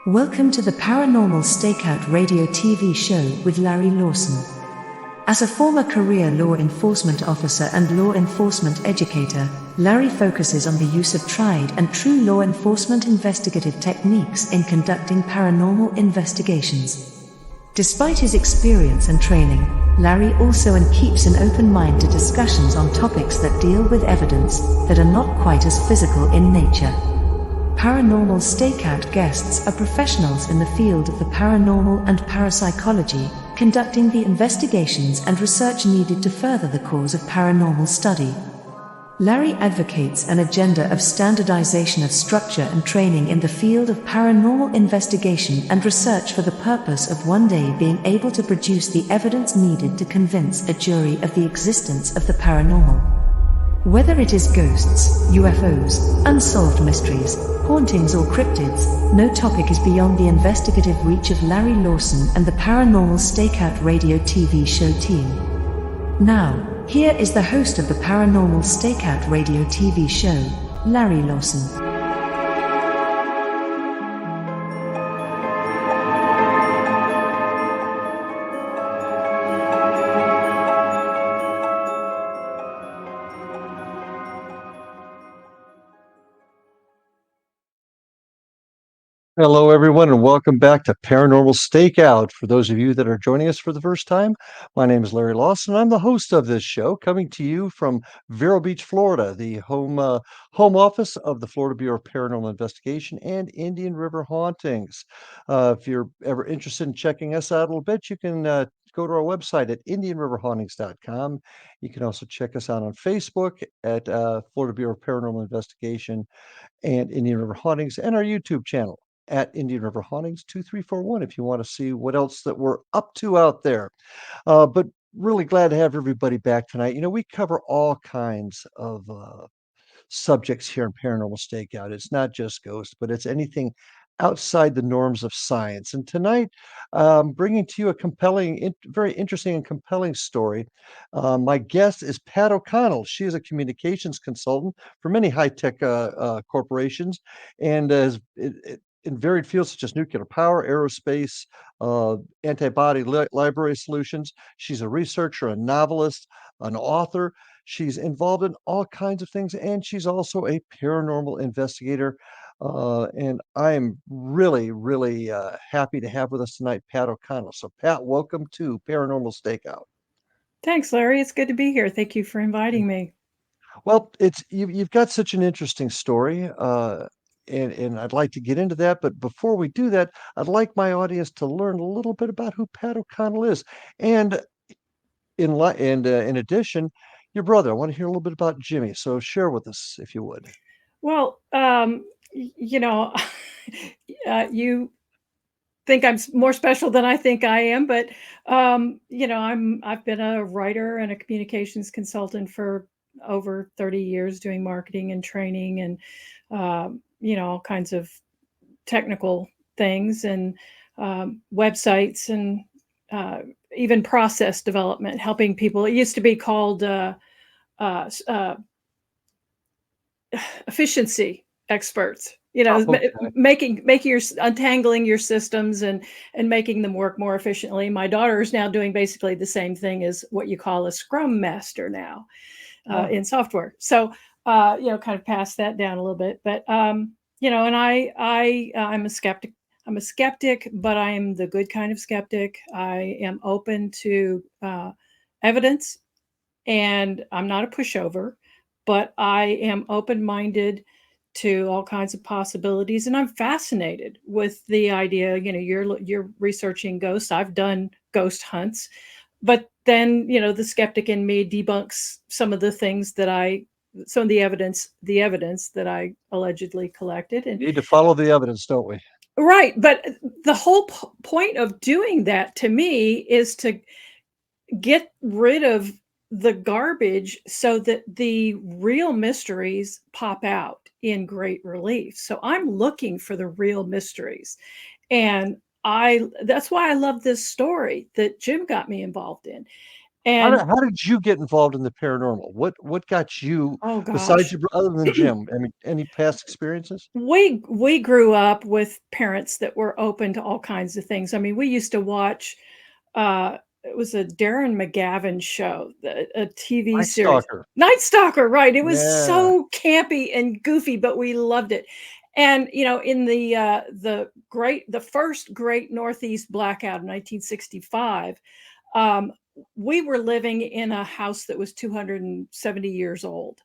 Welcome to the Paranormal Stakeout radio TV show with Larry Lawson. As a former career law enforcement officer and law enforcement educator, Larry focuses on the use of tried and true law enforcement investigative techniques in conducting paranormal investigations. Despite his experience and training, Larry also keeps an open mind to discussions on topics that deal with evidence that are not quite as physical in nature. Paranormal Stakeout guests are professionals in the field of the paranormal and parapsychology, conducting the investigations and research needed to further the cause of paranormal study. Larry advocates an agenda of standardization of structure and training in the field of paranormal investigation and research for the purpose of one day being able to produce the evidence needed to convince a jury of the existence of the paranormal. Whether it is ghosts, UFOs, unsolved mysteries, hauntings or cryptids, no topic is beyond the investigative reach of Larry Lawson and the Paranormal Stakeout radio TV show team. Now, here is the host of the Paranormal Stakeout radio TV show, Larry Lawson. Hello, everyone, and welcome back to Paranormal Stakeout. For those of you that are joining us for the first time, my name is Larry Lawson. I'm the host of this show, coming to you from Vero Beach, Florida, the home office of the Florida Bureau of Paranormal Investigation and Indian River Hauntings. If you're ever interested in checking us out a little bit, you can go to our website at IndianRiverHauntings.com. You can also check us out on Facebook at Florida Bureau of Paranormal Investigation and Indian River Hauntings, and our YouTube channel at Indian River Hauntings 2341 if you want to see what else that we're up to out there. But really glad to have everybody back tonight. You know, we cover all kinds of subjects here in Paranormal Stakeout. It's not just ghosts, but it's anything outside the norms of science. And tonight, bringing to you a very interesting and compelling story. My guest is Pat O'Connell. She is a communications consultant for many high-tech corporations, and in varied fields such as nuclear power, aerospace, antibody library solutions. She's a researcher, a novelist, an author. She's involved in all kinds of things, and she's also a paranormal investigator. And I am really, really happy to have with us tonight Pat O'Connell. So, Pat, welcome to Paranormal Stakeout. Thanks, Larry. It's good to be here. Thank you for inviting me. Well, you've got such an interesting story. And I'd like to get into that. But before we do that, I'd like my audience to learn a little bit about who Pat O'Connell is. And in addition, your brother. I want to hear a little bit about Jimmy. So share with us, if you would. Well, you think I'm more special than I think I am, but I've been a writer and a communications consultant for over 30 years, doing marketing and training and all kinds of technical things and websites and even process development, helping people. It used to be called efficiency experts. Okay. making untangling your systems and making them work more efficiently. My daughter is now doing basically the same thing as what you call a Scrum Master now in software. So kind of pass that down a little bit. But and I'm a skeptic. I'm a skeptic, but I am the good kind of skeptic. I am open to evidence, and I'm not a pushover, but I am open-minded to all kinds of possibilities, and I'm fascinated with the idea. You're researching ghosts. I've done ghost hunts, but then the skeptic in me debunks some of the things some of the evidence that I allegedly collected. And We need to follow the evidence, don't we? right, but the whole point of doing that to me is to get rid of the garbage so that the real mysteries pop out in great relief. So I'm looking for the real mysteries. And that's why I love this story that Jim got me involved in. And how did you get involved in the paranormal? What got you, oh besides gosh, your other than Jim? I mean, any past experiences? we grew up with parents that were open to all kinds of things. I mean, we used to watch it was a Darren McGavin show, a TV Night series. Stalker. Night Stalker, right. It was Yeah. so campy and goofy, but we loved it. And in the first great Northeast blackout in 1965, um, we were living in a house that was 270 years old.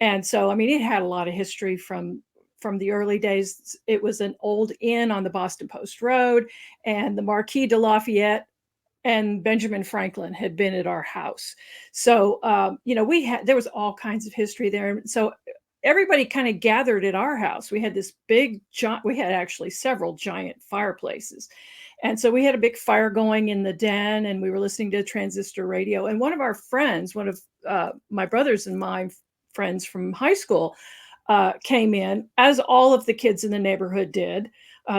And so, I mean, it had a lot of history from the early days. It was an old inn on the Boston Post Road, and the Marquis de Lafayette and Benjamin Franklin had been at our house. So, there was all kinds of history there. So everybody kind of gathered at our house. We had this big, we had actually several giant fireplaces. And so we had a big fire going in the den, and we were listening to transistor radio. And one of our friends, one of my brothers and my friends from high school, came in, as all of the kids in the neighborhood did.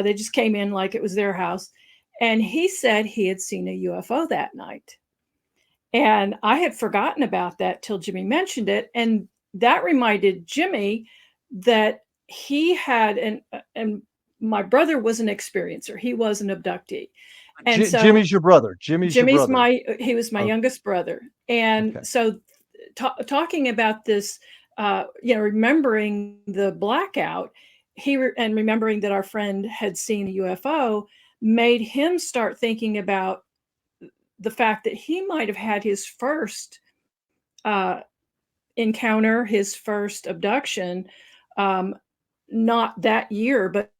They just came in like it was their house. And he said he had seen a UFO that night. And I had forgotten about that till Jimmy mentioned it. And that reminded Jimmy that he had, and my brother was an experiencer. He was an abductee. And so Jimmy's your brother. Jimmy's your brother. he was my Oh, youngest brother. And okay. so talking about this, remembering the blackout, and remembering that our friend had seen a UFO made him start thinking about the fact that he might have had his first uh, encounter, his first abduction, um, not that year, but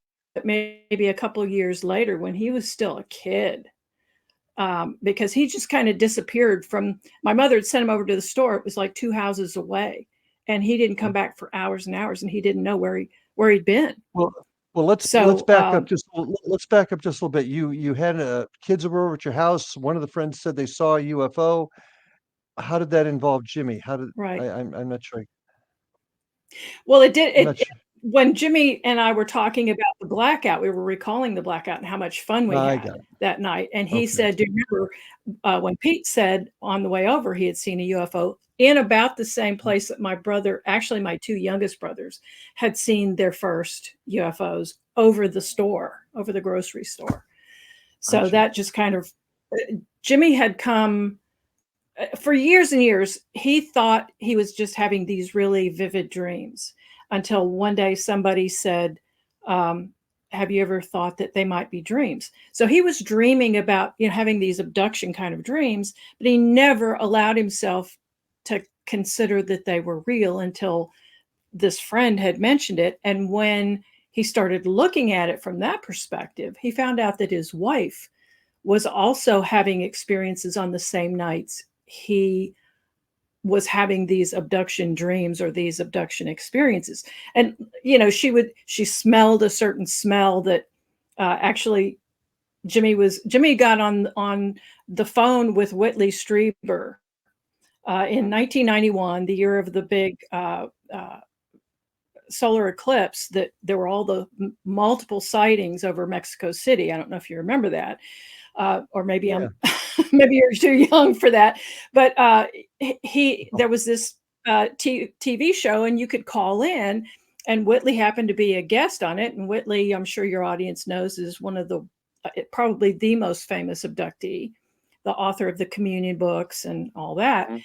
maybe a couple of years later when he was still a kid. Because he just kind of disappeared from my mother had sent him over to the store. It was like 2 houses away, and he didn't come back for hours and hours, and he didn't know where he'd been. Well, let's So, back up let's back up just a little bit. You had kids were over at your house. One of the friends said they saw a UFO. How did that involve Jimmy? How did right. I'm not sure. Well, it did I'm not it sure. when Jimmy and I were talking about the blackout, we were recalling the blackout and how much fun we I had got it. that night, and he Okay. said, "Do you remember, when Pete said on the way over he had seen a UFO in about the same place that my brother, actually my 2 youngest brothers, had seen their first UFOs over the grocery store." So Gotcha. that just kind of Jimmy had come for years and years. He thought he was just having these really vivid dreams until one day somebody said, um, have you ever thought that they might be dreams? So he was dreaming about, having these abduction kind of dreams, but he never allowed himself to consider that they were real until this friend had mentioned it. And when he started looking at it from that perspective, he found out that his wife was also having experiences on the same nights he was having these abduction dreams or these abduction experiences. And she smelled a certain smell that actually Jimmy got on the phone with Whitley Strieber in 1991, the year of the big solar eclipse, that there were all the multiple sightings over Mexico City. I don't know if you remember that, or maybe Yeah. I'm maybe you're too young for that. But there was this TV show, and you could call in, and Whitley happened to be a guest on it. And Whitley, I'm sure your audience knows, is one of the probably the most famous abductee, the author of the Communion books and all that. Mhm.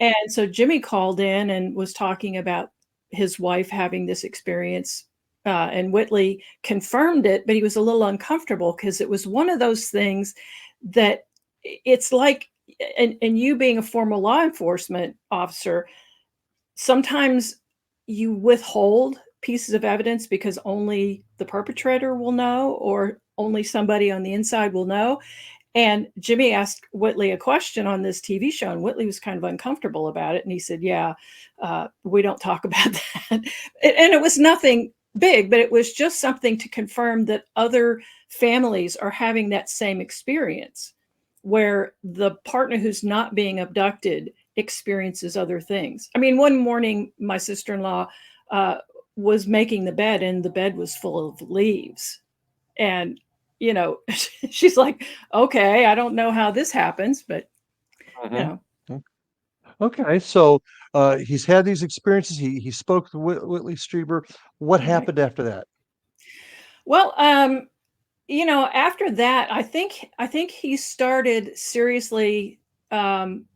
And so Jimmy called in and was talking about his wife having this experience. And Whitley confirmed it, but he was a little uncomfortable because it was one of those things that it's like, and you being a former law enforcement officer, sometimes you withhold pieces of evidence because only the perpetrator will know, or only somebody on the inside will know. And Jimmy asked Whitley a question on this TV show, and Whitley was kind of uncomfortable about it. And he said, "Yeah, we don't talk about that." And it was nothing big, but it was just something to confirm that other families are having that same experience, where the partner who's not being abducted experiences other things. I mean, one morning, my sister-in-law was making the bed, and the bed was full of leaves. And, she's like, okay, I don't know how this happens, but, Mhm. Okay, so he's had these experiences. He spoke to Whitley Strieber. What Right. happened after that? Well, after that, I think he started seriously um,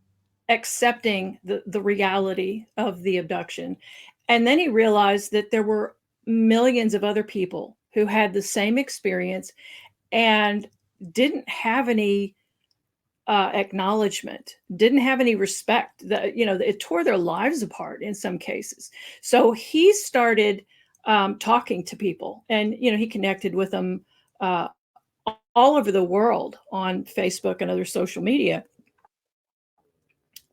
accepting the reality of the abduction, and then he realized that there were millions of other people who had the same experience and didn't have any acknowledgement, didn't have any respect. That it tore their lives apart in some cases. So he started talking to people, and he connected with them uh, all over the world on Facebook and other social media.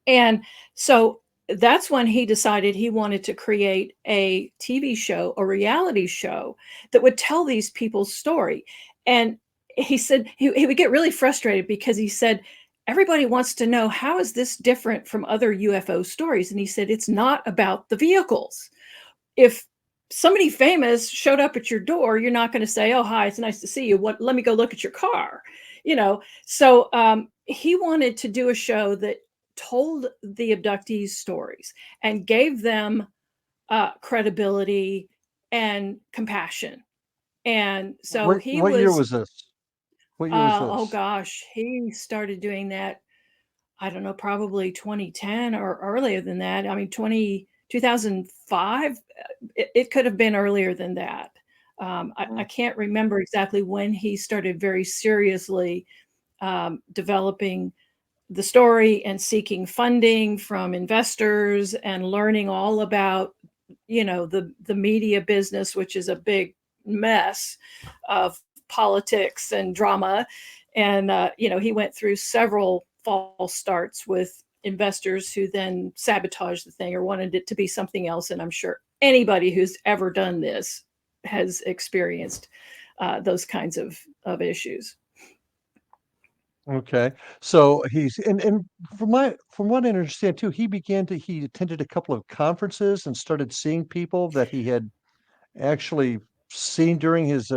And so that's when he decided he wanted to create a TV show, a reality show that would tell these people's story. And he said he would get really frustrated because he said, everybody wants to know, how is this different from other UFO stories? And he said, it's not about the vehicles. If somebody famous showed up at your door, you're not going to say, oh, hi, it's nice to see you. Let me go look at your car. So he wanted to do a show that told the abductees stories and gave them credibility and compassion. And so he What year was, was this? What year was oh this? gosh, he started doing that, I don't know, probably 2010 or earlier than that. I mean, 2005. It could have been earlier than that. I can't remember exactly when he started very seriously developing the story and seeking funding from investors and learning all about, the media business, which is a big mess of politics and drama. And he went through several false starts with investors who then sabotaged the thing or wanted it to be something else. And I'm sure anybody who's ever done this has experienced those kinds of issues. Okay, so he's and from what I understand too, he attended a couple of conferences and started seeing people that he had actually seen during his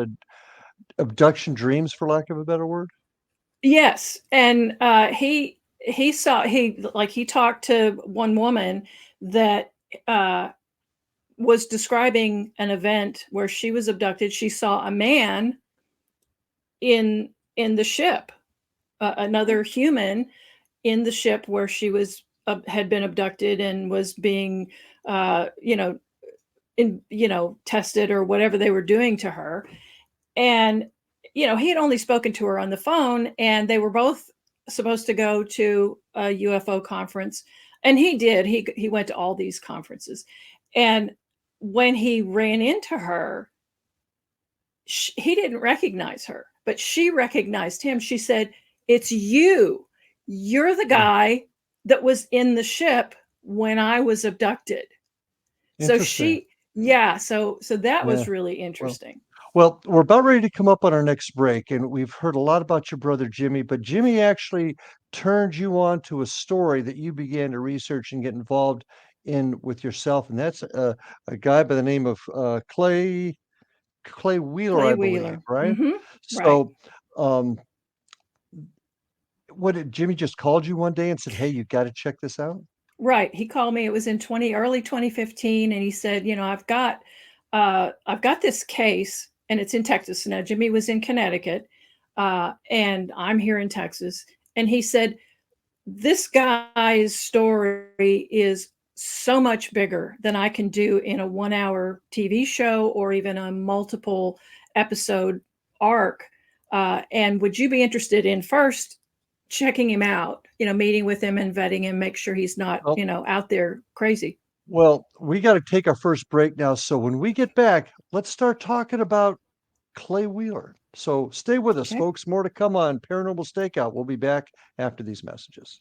abduction dreams, for lack of a better word. Yes, and he talked to one woman that uh, was describing an event where she was abducted. She saw a man in the ship, another human in the ship where she was had been abducted and was being uh, you know tested or whatever they were doing to her. And he had only spoken to her on the phone, and they were both supposed to go to a UFO conference, and he did. He went to all these conferences, and when he ran into her, he didn't recognize her, but she recognized him. She said, "It's you. You're the Hmm, guy that was in the ship when I was abducted." So interesting. she, yeah, so that Yeah. was really Well, interesting. we're about ready to come up on our next break, and we've heard a lot about your brother Jimmy, but Jimmy actually turned you on to a story that you began to research and get involved in with yourself, and that's a guy by the name of Clay Wheeler, Clay I believe, Wheeler. right? Mhm. Right. So, um, what did Jimmy just called you one day and said, "Hey, you got to check this out"? Right. He called me. It was in early 2015, and he said, I've got this case, and it's in Texas." Now Jimmy was in Connecticut, and I'm here in Texas. And he said, "This guy's story is so much bigger than I can do in a 1 hour TV show or even a multiple episode arc. And would you be interested in first checking him out, meeting with him and vetting him, make sure he's not, Oh, out there crazy?" well, we got to take our first break now. So when we get back, let's start talking about Clay Wheeler. So stay with us, Okay. folks. More to come on Paranormal Stakeout. We'll be back after these messages.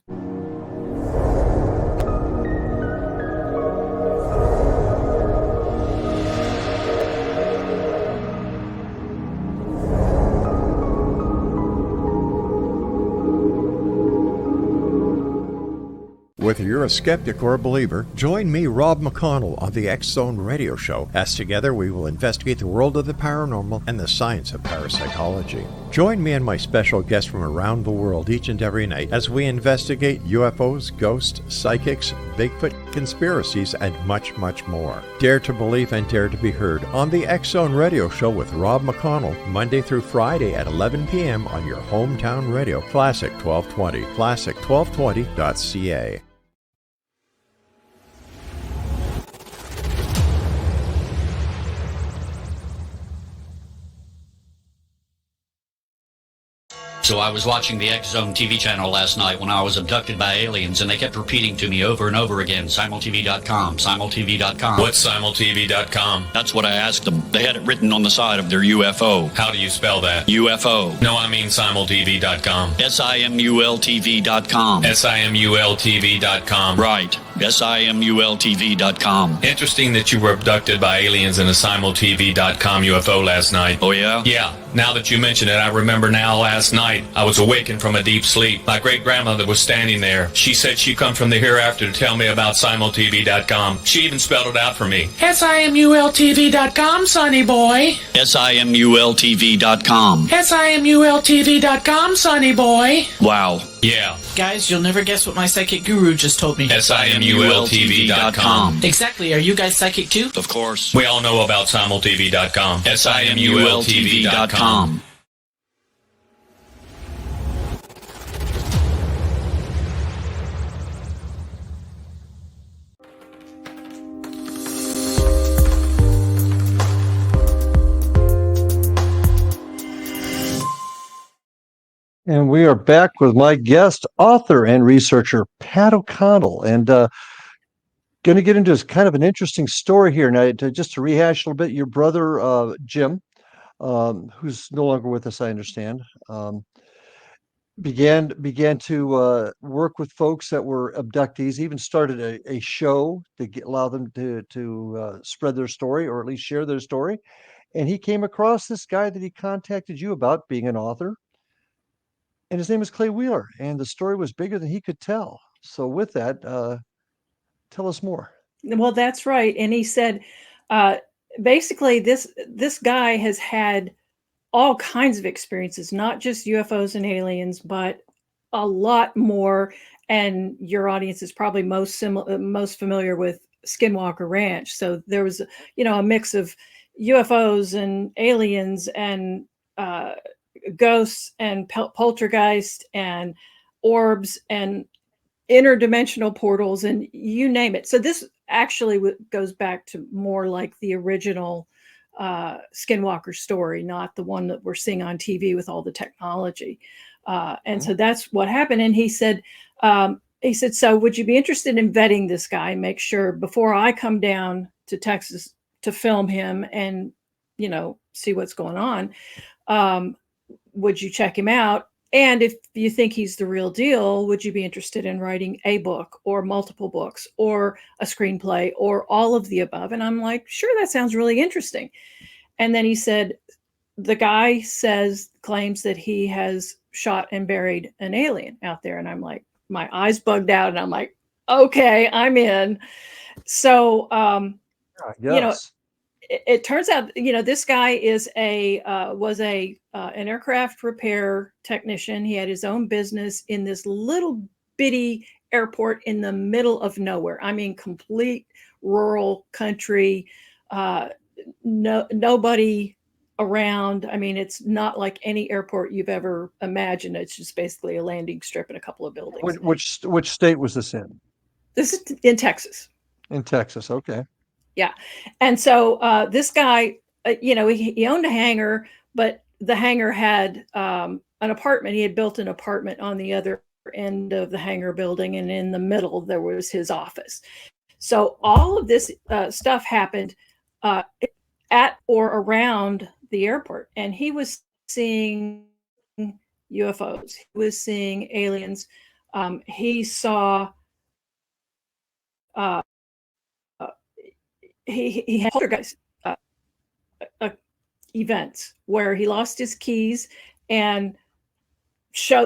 whether you're a skeptic or a believer, join me, Rob McConnell, on the X Zone Radio Show, as together we will investigate the world of the paranormal and the science of parapsychology. Join me and my special guests from around the world each and every night as we investigate UFOs, ghosts, psychics, Bigfoot, conspiracies, and much, much more. Dare to believe and dare to be heard on the X Zone Radio Show with Rob McConnell, Monday through Friday at 11 p.m. on your hometown radio, Classic 1220, classic1220.ca. So I was watching the X Zone TV channel last night when I was abducted by aliens, and they kept repeating to me over and over again, simultv.com, simultv.com. What's simultv.com? That's what I asked them. They had it written on the side of their UFO. How do you spell that? UFO. No, I mean simultv.com. simultv.com. simultv.com. Right. simultv.com. Interesting that you were abducted by aliens in a simultv.com UFO last night. Oh, yeah? Yeah. Now that you mention it, I remember now last night I was awakened from a deep sleep. My great-grandmother was standing there. She said she'd come from the hereafter to tell me about simultv.com. She even spelled it out for me. simultv.com, sonny boy. simultv.com. simultv.com, sonny boy. Wow. Yeah. Guys, you'll never guess what my psychic guru just told me. simultv.com. Exactly. Are you guys psychic too? Of course. We all know about simultv.com. simultv.com. And we are back with my guest, author and researcher, Pat O'Connell, and going to get into kind of an interesting story here. Now, just to rehash a little bit, your brother, Jim, who's no longer with us, I understand, began to work with folks that were abductees, even started a show to allow them to spread their story, or at least share their story. And he came across this guy that he contacted you about, being an author. And his name is Clay Wheeler, and the story was bigger than he could tell. So with that, tell us more. Well, that's right. And he said, basically, this guy has had all kinds of experiences, not just UFOs and aliens, but a lot more. And your audience is probably most familiar with Skinwalker Ranch. So there was, a mix of UFOs and aliens and ghosts and poltergeist and orbs and interdimensional portals and you name it. So this actually goes back to more like the original Skinwalker story, not the one that we're seeing on TV with all the technology. And so that's what happened. And he said, so would you be interested in vetting this guy? Make sure before I come down to Texas to film him and, see what's going on. Would you check him out? And if you think he's the real deal, would you be interested in writing a book or multiple books or a screenplay or all of the above? And I'm like, sure, that sounds really interesting. And then he said, the guy claims that he has shot and buried an alien out there. And I'm like, my eyes bugged out and I'm like, okay, I'm in. So, Yes. It turns out, this guy was an aircraft repair technician. He had his own business in this little bitty airport in the middle of nowhere. I mean, complete rural country, nobody around. I mean, it's not like any airport you've ever imagined. It's just basically a landing strip and a couple of buildings. Which state was this in? This is in Texas. In Texas, okay. Yeah. And so this guy, he owned a hangar, but the hangar had an apartment. He had built an apartment on the other end of the hangar building. And in the middle, there was his office. So all of this stuff happened at or around the airport. And he was seeing UFOs. He was seeing aliens. He saw... He had poltergeist events where he lost his keys and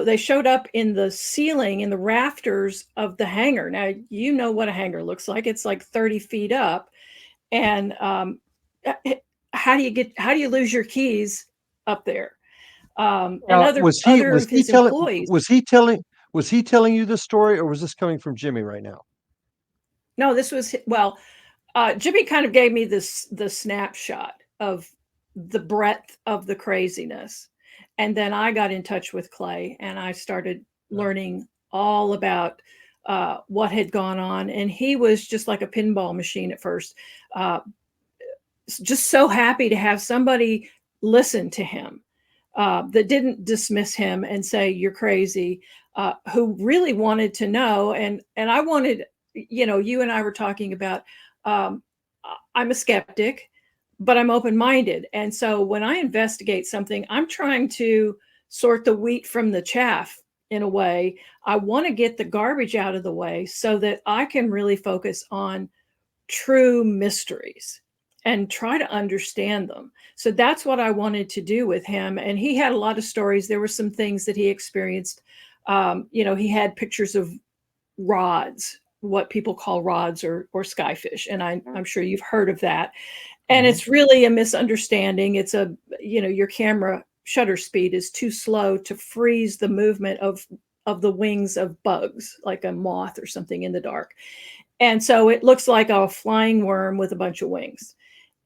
they showed up in the ceiling, in the rafters of the hangar. Now, you know what a hangar looks like. It's like 30 feet up. And how do you lose your keys up there? And other of his employees. Was he telling you this story, or was this coming from Jimmy right now? No, this was, well, Jimmy kind of gave me the snapshot of the breadth of the craziness. And then I got in touch with Clay and I started learning all about what had gone on. And he was just like a pinball machine at first, just so happy to have somebody listen to him that didn't dismiss him and say, you're crazy, who really wanted to know. And I wanted, you and I were talking about, I'm a skeptic, but I'm open-minded. And so when I investigate something, I'm trying to sort the wheat from the chaff in a way. I want to get the garbage out of the way so that I can really focus on true mysteries and try to understand them. So that's what I wanted to do with him. And he had a lot of stories. There were some things that he experienced. He had pictures of rods, what people call rods or skyfish. And I'm sure you've heard of that. And it's really a misunderstanding. It's your camera shutter speed is too slow to freeze the movement of the wings of bugs, like a moth or something in the dark. And so it looks like a flying worm with a bunch of wings.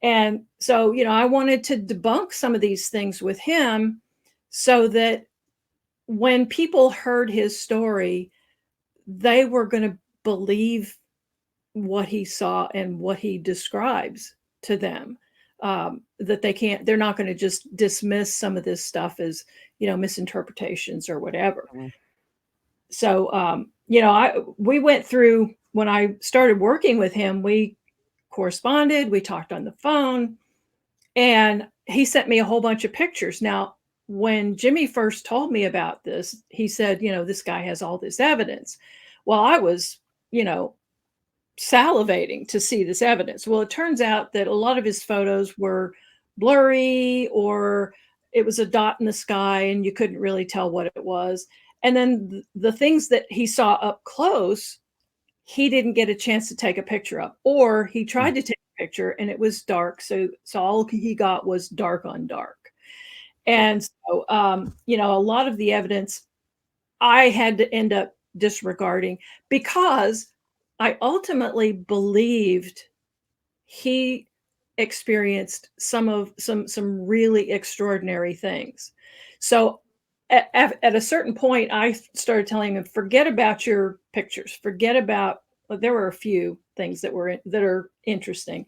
And so, I wanted to debunk some of these things with him so that when people heard his story, they were going to believe what he saw and what he describes to them, that they're not going to just dismiss some of this stuff as, misinterpretations or whatever. So, we went through, when I started working with him, we corresponded, we talked on the phone, and he sent me a whole bunch of pictures. Now, when Jimmy first told me about this, he said, this guy has all this evidence. Well, I was, salivating to see this evidence. Well, it turns out that a lot of his photos were blurry, or it was a dot in the sky and you couldn't really tell what it was. And then the things that he saw up close, he didn't get a chance to take a picture of, or he tried to take a picture and it was dark. So all he got was dark on dark. And so, a lot of the evidence I had to end up disregarding because I ultimately believed he experienced some really extraordinary things. So at a certain point, I started telling him, forget about your pictures, there were a few things that are interesting.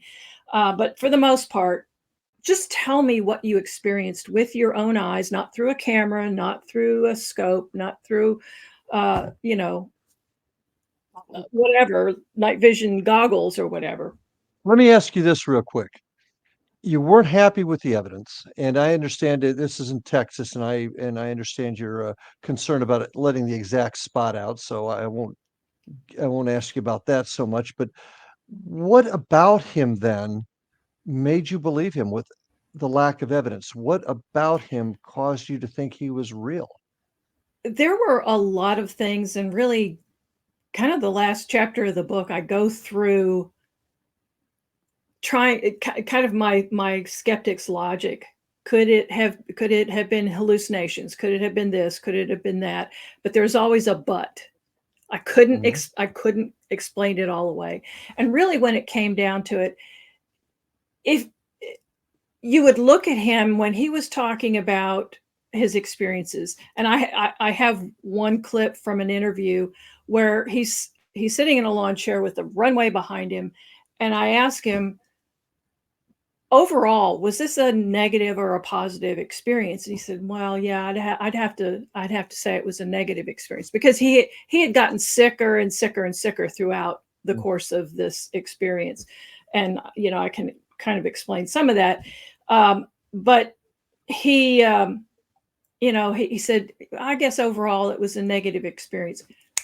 But for the most part, just tell me what you experienced with your own eyes, not through a camera, not through a scope, not through, whatever, night vision goggles or whatever. Let me ask you this real quick. You weren't happy with the evidence, and I understand that this is in Texas, and I understand your concern about it, letting the exact spot out. So I won't ask you about that so much. But what about him then made you believe him with the lack of evidence? What about him caused you to think he was real? There were a lot of things, and really, kind of the last chapter of the book, I go through trying kind of my skeptic's logic. Could it have been hallucinations? Could it have been this? Could it have been that? But there's always a but. I couldn't explain it all away. And really, when it came down to it, if you would look at him when he was talking about his experiences, and I have one clip from an interview where he's sitting in a lawn chair with the runway behind him, and I ask him, overall, was this a negative or a positive experience? And he said, well, yeah, I'd have to say it was a negative experience, because he had gotten sicker and sicker and sicker throughout the course of this experience. And, I can kind of explain some of that. But he said, I guess overall it was a negative experience.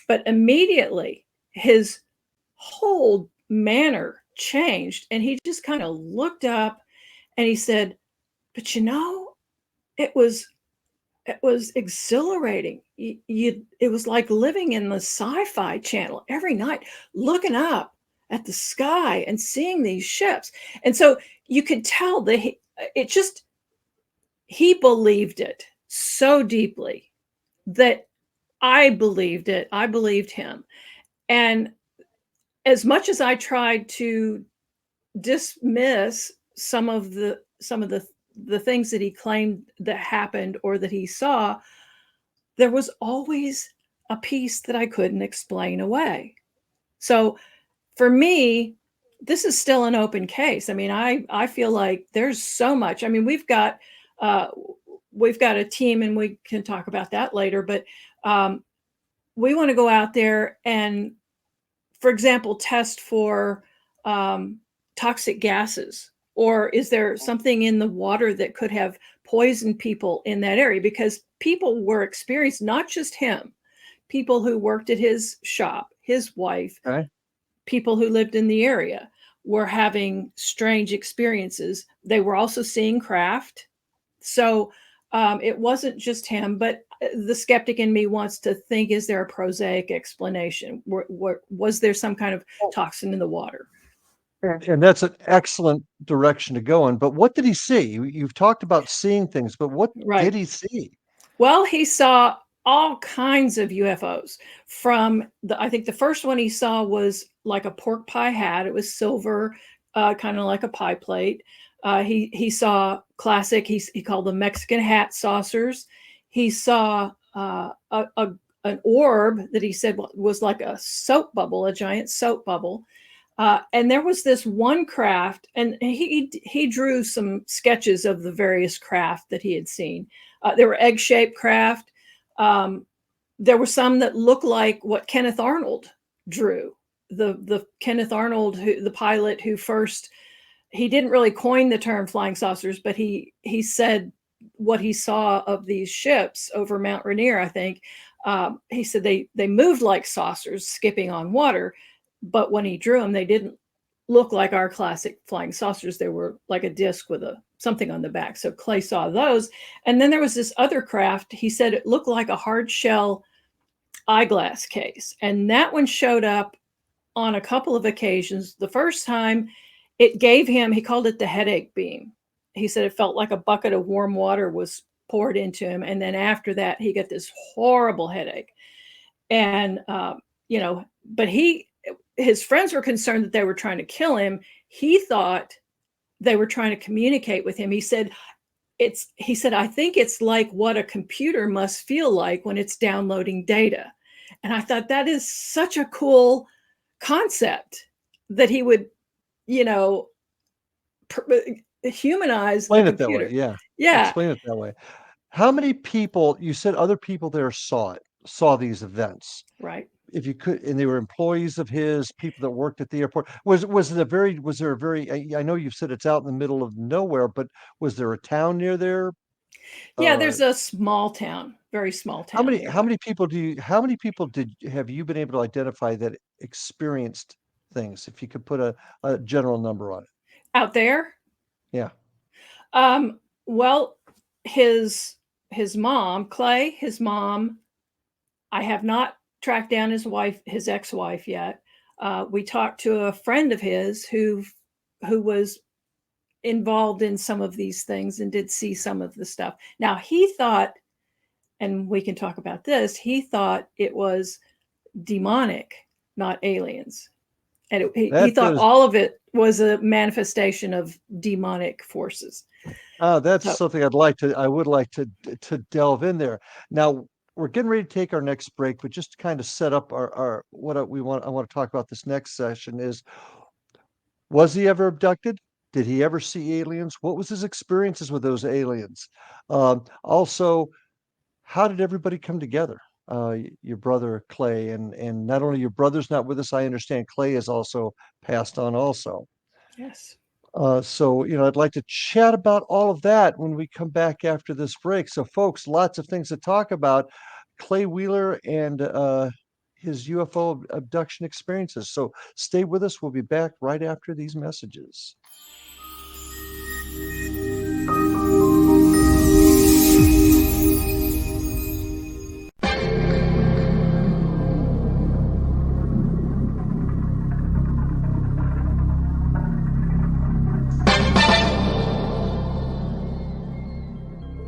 But immediately his whole manner changed, and he just kind of looked up and he said, but it was it was exhilarating. It was like living in the sci-fi channel every night, looking up at the sky and seeing these ships. And so you could tell that he believed it so deeply that I believed it. I believed him. And as much as I tried to dismiss some of the things that he claimed that happened or that he saw, there was always a piece that I couldn't explain away. So for me, this is still an open case. I mean, I feel like there's so much. I mean, we've got a team, and we can talk about that later, but we want to go out there and, for example, test for toxic gases, or is there something in the water that could have poisoned people in that area? Because people were experienced, not just him, people who worked at his shop, his wife, Okay. people who lived in the area were having strange experiences. They were also seeing craft. So it wasn't just him, but the skeptic in me wants to think, is there a prosaic explanation? Was there some kind of toxin in the water? And that's an excellent direction to go in. But what did he see? You've talked about seeing things, but what did he see? Well, he saw all kinds of UFOs. I think the first one he saw was like a pork pie hat. It was silver, kind of like a pie plate. He saw classic. He called them Mexican hat saucers. He saw an orb that he said was like a soap bubble, a giant soap bubble. And there was this one craft, and he drew some sketches of the various craft that he had seen. There were egg-shaped craft. There were some that looked like what Kenneth Arnold drew. The Kenneth Arnold, the pilot who first, he didn't really coin the term flying saucers, but he said what he saw of these ships over Mount Rainier, I think. He said they moved like saucers skipping on water. But when he drew them, they didn't look like our classic flying saucers. They were like a disc with something on the back. So Clay saw those. And then there was this other craft. He said it looked like a hard shell eyeglass case. And that one showed up on a couple of occasions. The first time it gave him, he called it the headache beam. He said it felt like a bucket of warm water was poured into him. And then after that, he got this horrible headache. And, but his friends were concerned that they were trying to kill him. He thought they were trying to communicate with him. He said, I think it's like what a computer must feel like when it's downloading data. And I thought that is such a cool concept that he would, humanize Explain the it that computer. way. Yeah. Yeah. Explain it that way. How many people, you said other people there saw these events? Right. If you could, and they were employees of his, people that worked at the airport. Was there a very, I know you've said it's out in the middle of nowhere, but was there a town near there? Yeah, there's a small town, very small town. How many people have you been able to identify that experienced things? If you could put a general number on it. Out there? Yeah. Well, his mom, Clay, his mom, I have not tracked down his ex-wife yet. We talked to a friend of his who was involved in some of these things and did see some of the stuff. Now he thought, and we can talk about this, he thought it was demonic, not aliens. And he thought all of it was a manifestation of demonic forces. That's something I would like to delve in there. Now, we're getting ready to take our next break, but just to kind of set up I want to talk about this next session is, was he ever abducted? Did he ever see aliens? What was his experiences with those aliens? Also, how did everybody come together? Your brother Clay, and not only your brother's not with us, I understand Clay is also passed on also. Yes. So, I'd like to chat about all of that when we come back after this break. So, folks, lots of things to talk about. Clay Wheeler and his UFO abduction experiences. So stay with us. We'll be back right after these messages.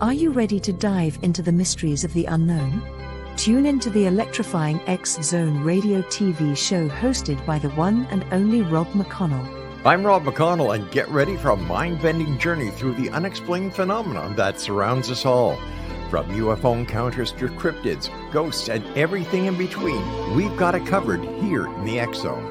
Are you ready to dive into the mysteries of the unknown? Tune into the electrifying X-Zone radio TV show hosted by the one and only Rob McConnell. I'm Rob McConnell, and get ready for a mind-bending journey through the unexplained phenomenon that surrounds us all. From UFO encounters to cryptids, ghosts, and everything in between, we've got it covered here in the X-Zone.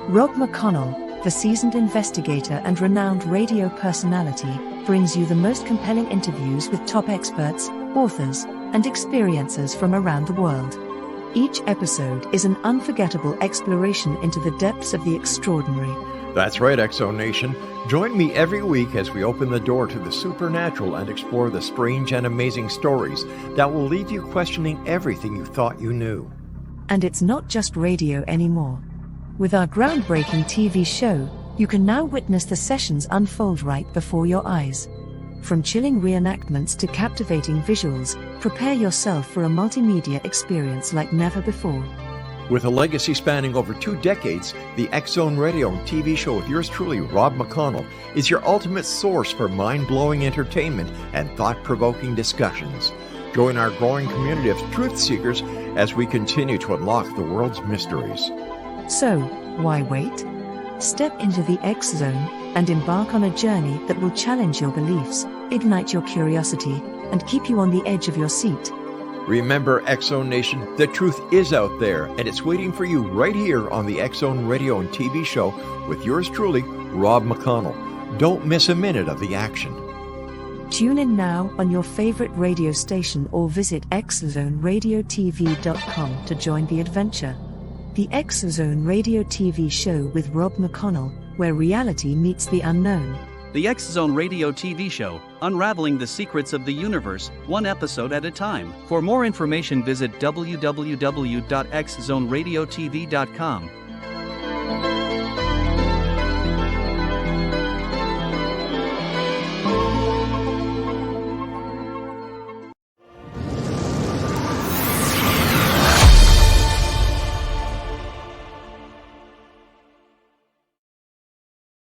Rob McConnell, the seasoned investigator and renowned radio personality, brings you the most compelling interviews with top experts, authors, and experiencers from around the world. Each episode is an unforgettable exploration into the depths of the extraordinary. That's right, X-Zone Nation. Join me every week as we open the door to the supernatural and explore the strange and amazing stories that will leave you questioning everything you thought you knew. And it's not just radio anymore. With our groundbreaking TV show, you can now witness the sessions unfold right before your eyes. From chilling reenactments to captivating visuals, prepare yourself for a multimedia experience like never before. With a legacy spanning over 2 decades, the X-Zone Radio and TV show with yours truly, Rob McConnell, is your ultimate source for mind-blowing entertainment and thought-provoking discussions. Join our growing community of truth seekers as we continue to unlock the world's mysteries. So, why wait? Step into the X-Zone and embark on a journey that will challenge your beliefs, ignite your curiosity, and keep you on the edge of your seat. Remember, X-Zone Nation, the truth is out there, and it's waiting for you right here on the X-Zone Radio and TV show with yours truly, Rob McConnell. Don't miss a minute of the action. Tune in now on your favorite radio station or visit xzoneradiotv.com to join the adventure. The X-Zone Radio TV show with Rob McConnell, where reality meets the unknown. The X-Zone Radio TV show, unraveling the secrets of the universe, one episode at a time. For more information, visit www.xzoneradiotv.com.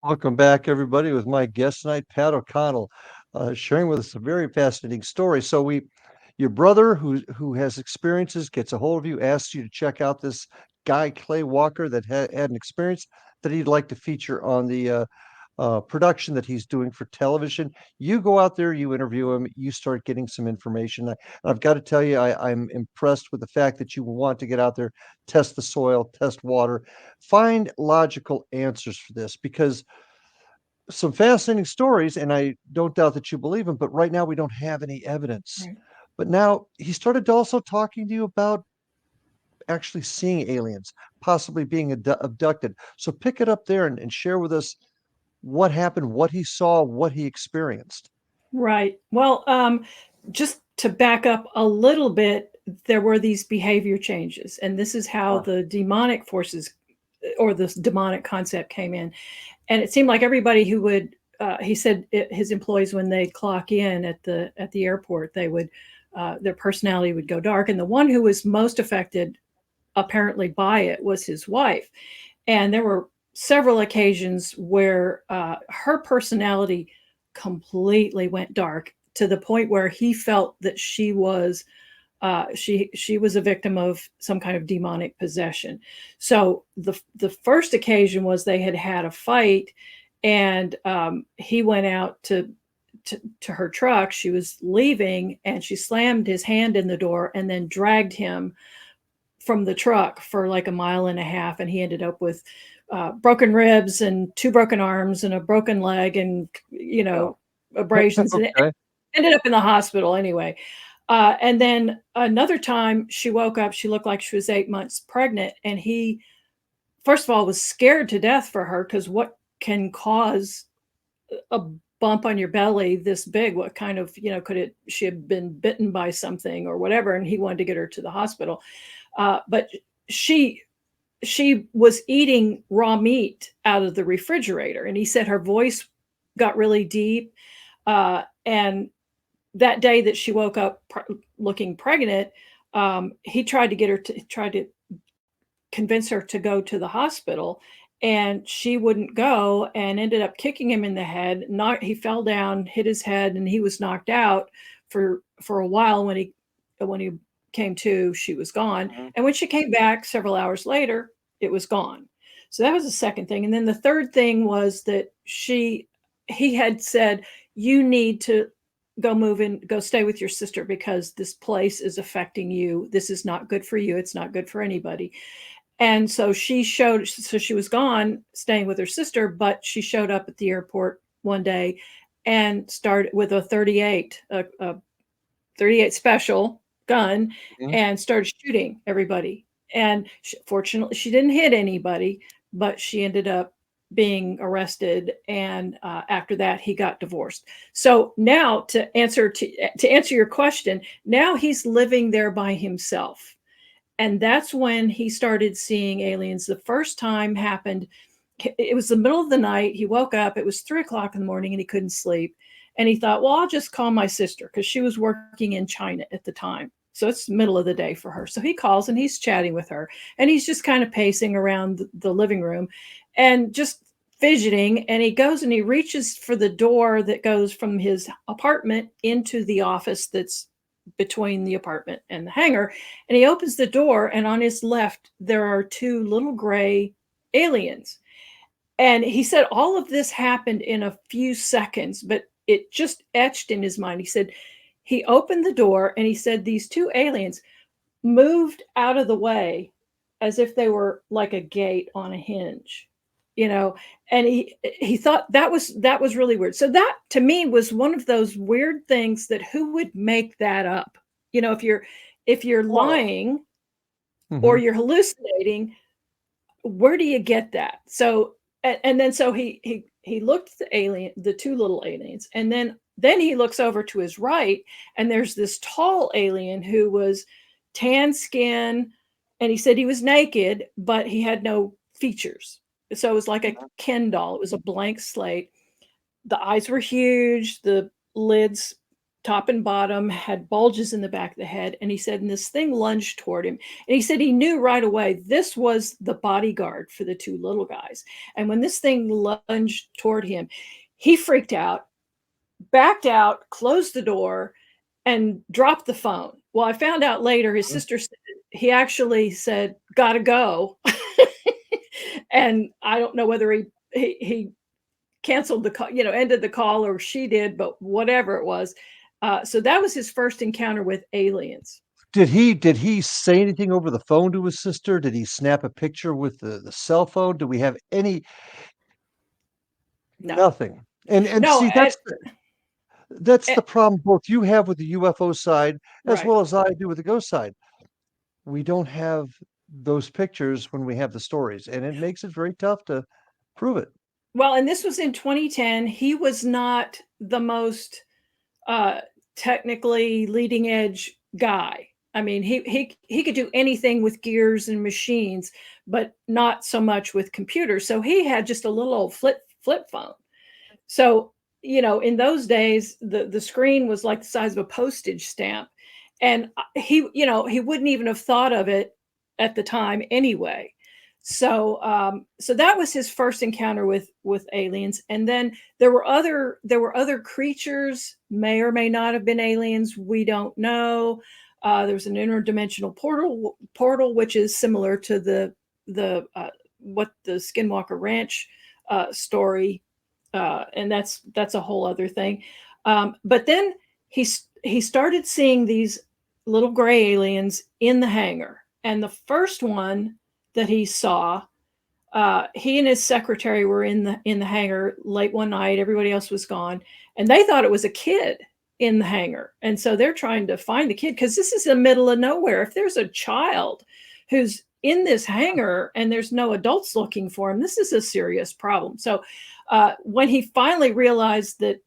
Welcome back, everybody, with my guest tonight, Pat O'Connell, sharing with us a very fascinating story. So your brother, who has experiences, gets a hold of you, asks you to check out this guy, Clay Walker, that had an experience that he'd like to feature on the production that he's doing for television. You go out there, you interview him, you start getting some information. I've got to tell you, I'm impressed with the fact that you want to get out there, test the soil, test water, find logical answers for this, because some fascinating stories, and I don't doubt that you believe them, but right now we don't have any evidence. Right. But now he started also talking to you about actually seeing aliens, possibly being abducted. So pick it up there and share with us what happened, what he saw, what he experienced. Right. Well, just to back up a little bit, there were these behavior changes, and this is how the demonic forces or this demonic concept came in. And it seemed like everybody who would, he said his employees, when they clock in at the airport, they would, their personality would go dark. And the one who was most affected apparently by it was his wife. And there were several occasions where her personality completely went dark, to the point where he felt that she was she was a victim of some kind of demonic possession. So the first occasion was they had a fight, and he went out to her truck. She was leaving, and she slammed his hand in the door and then dragged him from the truck for like a mile and a half, and he ended up with broken ribs and 2 broken arms and a broken leg, and abrasions. Okay. And ended up in the hospital anyway. And then another time she woke up, she looked like she was 8 months pregnant. And he, first of all, was scared to death for her, because what can cause a bump on your belly this big? What kind of, she had been bitten by something or whatever. And he wanted to get her to the hospital. But she was eating raw meat out of the refrigerator. And he said her voice got really deep. And that day that she woke up looking pregnant, he tried to convince her to go to the hospital, and she wouldn't go, and ended up kicking him in the head. He fell down, hit his head, and he was knocked out for a while. When he came to, she was gone. Mhm. And when she came back several hours later, it was gone. So that was the second thing. And then the third thing was that he had said, you need to go stay with your sister, because this place is affecting you. This is not good for you. It's not good for anybody. And so she was gone staying with her sister, but she showed up at the airport one day and started with a 38 special gun, Mhm. and started shooting everybody. And fortunately, she didn't hit anybody, but she ended up being arrested. And after that, he got divorced. So now, to answer your question, now he's living there by himself. And that's when he started seeing aliens. The first time happened, it was the middle of the night. He woke up, it was 3 o'clock in the morning, and he couldn't sleep. And he thought, well, I'll just call my sister, because she was working in China at the time. So it's the middle of the day for her. So he calls and he's chatting with her, and he's just kind of pacing around the living room and just fidgeting. And he goes and he reaches for the door that goes from his apartment into the office that's between the apartment and the hangar. And he opens the door, and on his left, there are two little gray aliens. And he said all of this happened in a few seconds, but it just etched in his mind. He said he opened the door, and he said these two aliens moved out of the way as if they were like a gate on a hinge, and he thought that was really weird. So that, to me, was one of those weird things that who would make that up? If you're lying or Mhm. you're hallucinating, where do you get that? So and then so he looked at the two little aliens, and then he looks over to his right, and there's this tall alien who was tan skin, and he said he was naked, but he had no features. So it was like a Ken doll. It was a blank slate. The eyes were huge. The lids, top and bottom, had bulges in the back of the head. And he said, and this thing lunged toward him. And he said he knew right away this was the bodyguard for the two little guys. And when this thing lunged toward him, he freaked out, backed out, closed the door, and dropped the phone. Well, I found out later his sister said he actually said, "Gotta go." And I don't know whether he canceled the call, ended the call, or she did, but whatever it was. So that was his first encounter with aliens. Did he say anything over the phone to his sister? Did he snap a picture with the cell phone? Do we have any No, nothing? And no, see, that's the problem both you have with the UFO side as right. well as I do with the ghost side. We don't have those pictures when we have the stories, and it makes it very tough to prove it. Well, and this was in 2010. He was not the most uh, technically leading edge guy. I mean, he could do anything with gears and machines, but not so much with computers. So he had just a little old flip phone. So, in those days, the screen was like the size of a postage stamp. And he wouldn't even have thought of it at the time anyway. So that was his first encounter with aliens. And then there were other creatures, may or may not have been aliens. We don't know. There was an interdimensional portal, which is similar to the what the Skinwalker Ranch story, and that's a whole other thing. But then he started seeing these little gray aliens in the hangar, and the first one that he saw, he and his secretary were in the hangar late one night. Everybody else was gone, and they thought it was a kid in the hangar, and so they're trying to find the kid, because this is the middle of nowhere. If there's a child who's in this hangar and there's no adults looking for him, this is a serious problem. So when he finally realized that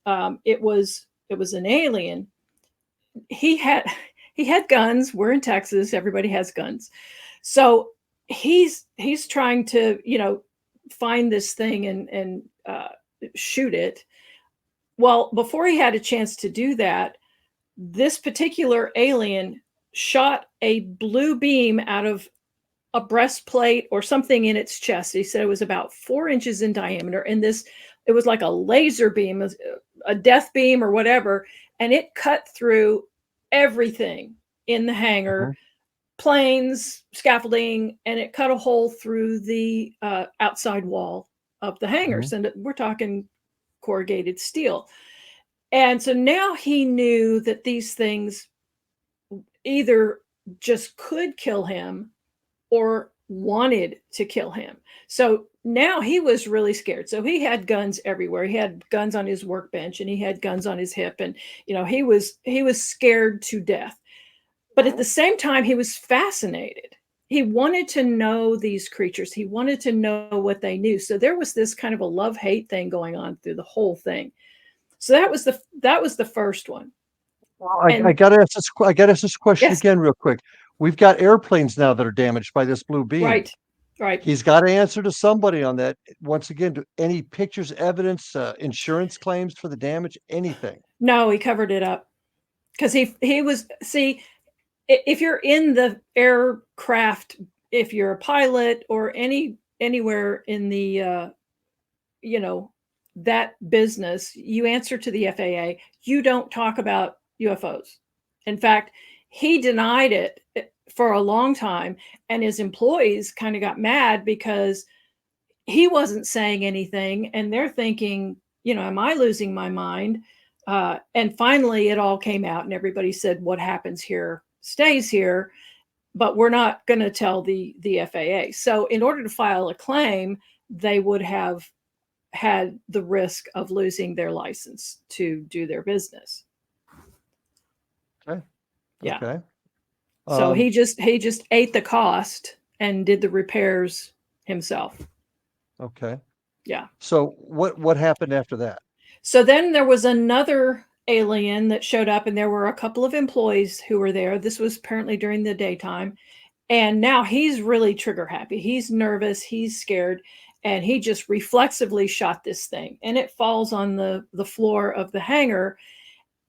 it was an alien, he had guns. We're in Texas. Everybody has guns. So he's trying to find this thing and shoot it. Well, before he had a chance to do that, this particular alien shot a blue beam out of a breastplate or something in its chest. He said it was about 4 inches in diameter, and it was like a laser beam, a death beam or whatever, and it cut through everything in the hangar, planes, scaffolding, and it cut a hole through the outside wall of the hangars. And we're talking corrugated steel. And so now he knew that these things either just could kill him or wanted to kill him. So now he was really scared. So he had guns everywhere. He had guns on his workbench and he had guns on his hip, and he was scared to death. But at the same time, he was fascinated. He wanted to know these creatures. He wanted to know what they knew. So there was this kind of a love-hate thing going on through the whole thing. So that was the first one. Well, I got to ask this question Yes. again real quick. We've got airplanes now that are damaged by this blue beam. Right. He's got to answer to somebody on that. Once again, any pictures, evidence, insurance claims for the damage, anything? No, he covered it up because he was, see, if you're in the aircraft, if you're a pilot or anywhere in the that business, you answer to the FAA. You don't talk about UFOs. In fact, he denied it for a long time, and his employees kind of got mad because he wasn't saying anything, and they're thinking, am I losing my mind? And finally, it all came out, and everybody said, what happens here stays here, but we're not going to tell the FAA. So in order to file a claim, they would have had the risk of losing their license to do their business. Okay. Yeah. Okay. So he just ate the cost and did the repairs himself. Okay. Yeah. So what happened after that? So then there was another alien that showed up, and there were a couple of employees who were there. This was apparently during the daytime. And now he's really trigger happy. He's nervous. He's scared. And he just reflexively shot this thing. And it falls on the floor of the hangar.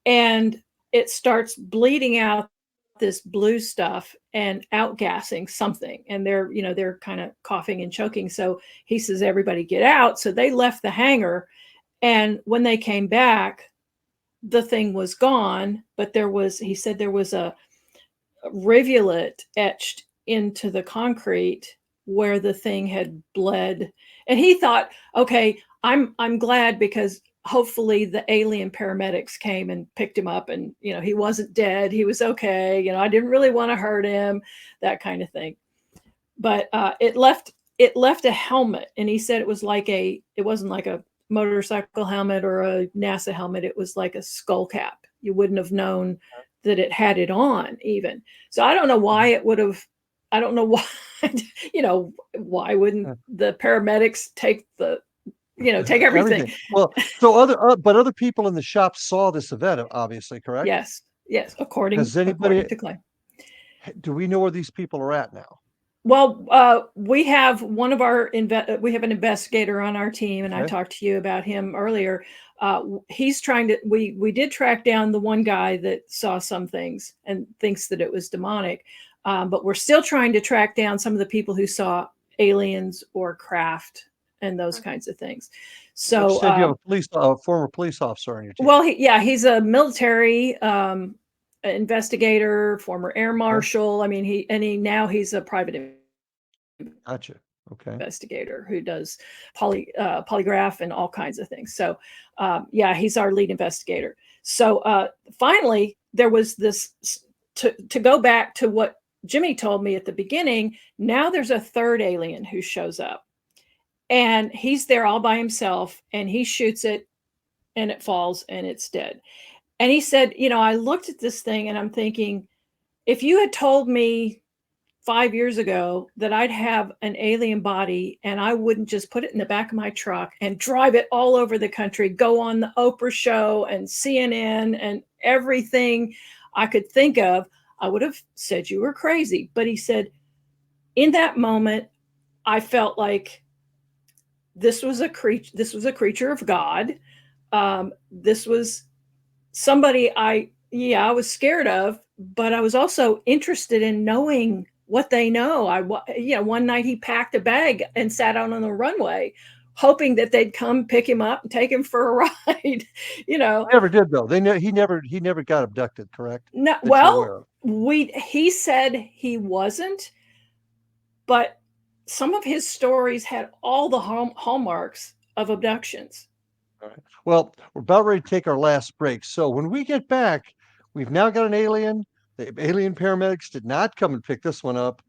And it starts bleeding out this blue stuff and outgassing something. And they're kind of coughing and choking. So he says, everybody get out. So they left the hangar. And when they came back, the thing was gone. But he said there was a rivulet etched into the concrete where the thing had bled. And he thought, okay, I'm glad because hopefully the alien paramedics came and picked him up, and he wasn't dead. He was okay. I didn't really want to hurt him, that kind of thing. But it left a helmet, and he said it wasn't like a motorcycle helmet or a NASA helmet. It was like a skull cap. You wouldn't have known that it had it on even. So I don't know why it would have. I don't know why, why wouldn't the paramedics take everything? Well, so other people in the shop saw this event, obviously, correct? Yes, according to claim. Do we know where these people are at now? Well, we have we have an investigator on our team, and I talked to you about him earlier. He's trying to. We did track down the one guy that saw some things and thinks that it was demonic. But we're still trying to track down some of the people who saw aliens or craft and those kinds of things. So you said you have a former police officer on your team. Well, he's a military investigator, former air marshal. I mean, now he's a private Gotcha. Okay. investigator who does polygraph and all kinds of things. So he's our lead investigator. So finally, there was this to go back to what Jimmy told me at the beginning. Now there's a third alien who shows up, and he's there all by himself, and he shoots it, and it falls, and it's dead. And he said, I looked at this thing, and I'm thinking, if you had told me 5 years ago that I'd have an alien body and I wouldn't just put it in the back of my truck and drive it all over the country, go on the Oprah show and CNN and everything I could think of, I would have said you were crazy. But he said, in that moment, I felt like this was a creature of God. This was somebody I was scared of, but I was also interested in knowing what they know. One night he packed a bag and sat out on the runway hoping that they'd come pick him up and take him for a ride. They never did, though. He never got abducted, correct? No, That you're aware well, of. he said he wasn't, but some of his stories had all the hallmarks of abductions. All right. Well, we're about ready to take our last break. So when we get back, we've now got an alien. The alien paramedics did not come and pick this one up.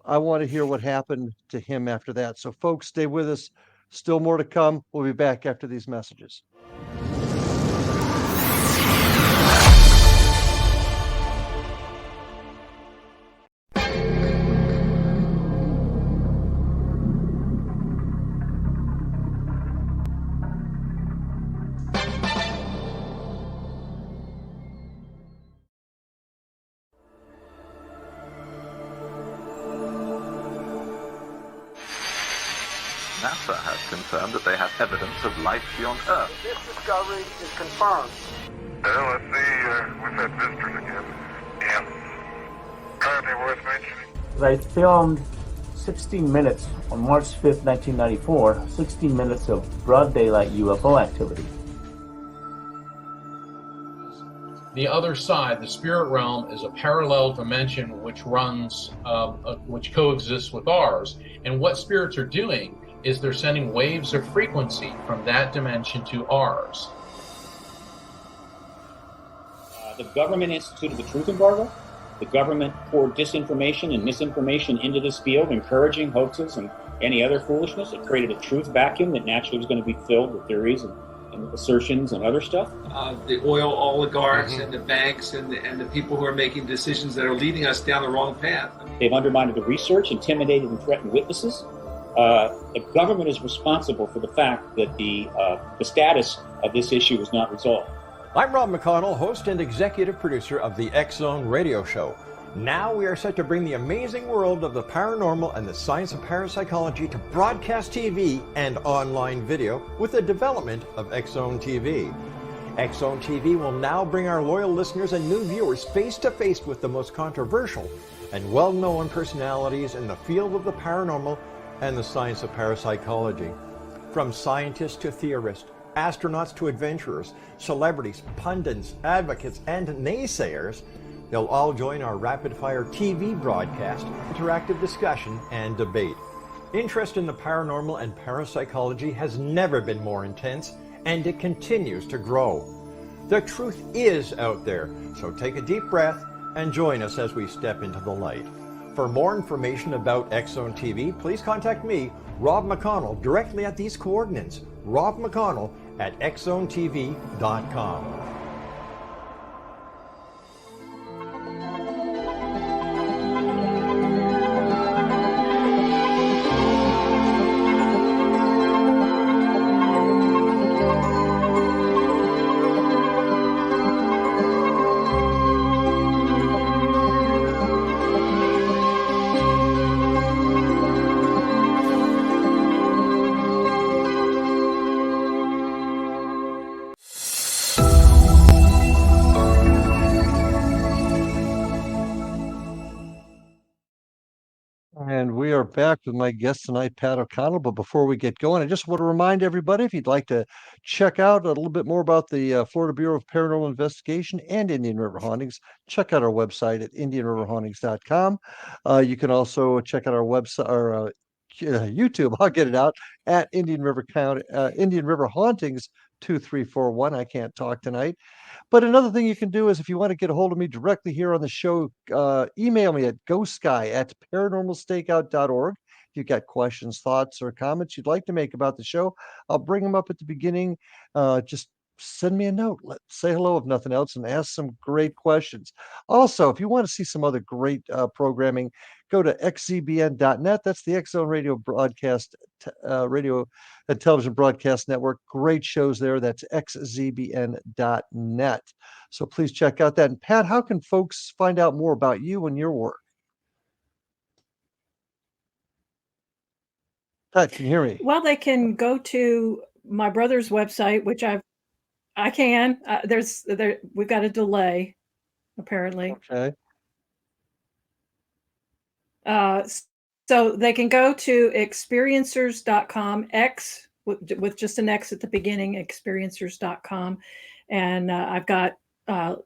I want to hear what happened to him after that. So, folks, stay with us. Still more to come. We'll be back after these messages. NASA has confirmed that they have evidence of life beyond Earth. This discovery is confirmed. Well, let's see, we've had visitors again. Yeah. Probably worth mentioning. I filmed 16 minutes on March 5th, 1994, 16 minutes of broad daylight UFO activity. The other side, the spirit realm, is a parallel dimension which runs, which coexists with ours. And what spirits are doing is they're sending waves of frequency from that dimension to ours. The government instituted the truth embargo. The government poured disinformation and misinformation into this field, encouraging hoaxes and any other foolishness. It created a truth vacuum that naturally was going to be filled with theories and assertions and other stuff. The oil oligarchs and the banks and the people who are making decisions that are leading us down the wrong path. They've undermined the research, intimidated and threatened witnesses. The government is responsible for the fact that the status of this issue is not resolved. I'm Rob McConnell, host and executive producer of the X-Zone Radio Show. Now we are set to bring the amazing world of the paranormal and the science of parapsychology to broadcast TV and online video with the development of X-Zone TV. X-Zone TV will now bring our loyal listeners and new viewers face to face with the most controversial and well-known personalities in the field of the paranormal and the science of parapsychology. From scientists to theorists, astronauts to adventurers, celebrities, pundits, advocates, and naysayers, they'll all join our rapid-fire TV broadcast, interactive discussion, and debate. Interest in the paranormal and parapsychology has never been more intense, and it continues to grow. The truth is out there, so take a deep breath and join us as we step into the light. For more information about X-Zone TV, please contact me, Rob McConnell, directly at these coordinates, Rob McConnell at xzonetv.com. And we are back with my guest tonight, Pat O'Connell. But before we get going, I just want to remind everybody, if you'd like to check out a little bit more about the Florida Bureau of Paranormal Investigation and Indian River Hauntings, check out our website at indianriverhauntings.com. You can also check out our website, or YouTube, I'll get it out, at Indian River Hauntings 2341. I can't talk tonight. But another thing you can do is, if you want to get a hold of me directly here on the show, email me at ghostguy@paranormalstakeout.org. If you've got questions, thoughts, or comments you'd like to make about the show, I'll bring them up at the beginning. Just send me a note. Say hello, if nothing else, and ask some great questions. Also, if you want to see some other great programming, go to xzbn.net. That's the X-Zone Radio Broadcast Radio and Television Broadcast Network. Great shows there. That's xzbn.net. So please check out that. And Pat, how can folks find out more about you and your work? Pat, can you hear me? Well, they can go to my brother's website, which I can. We've got a delay, apparently. Okay. So they can go to experiencers.com, X with just an X at the beginning, experiencers.com. And I've got a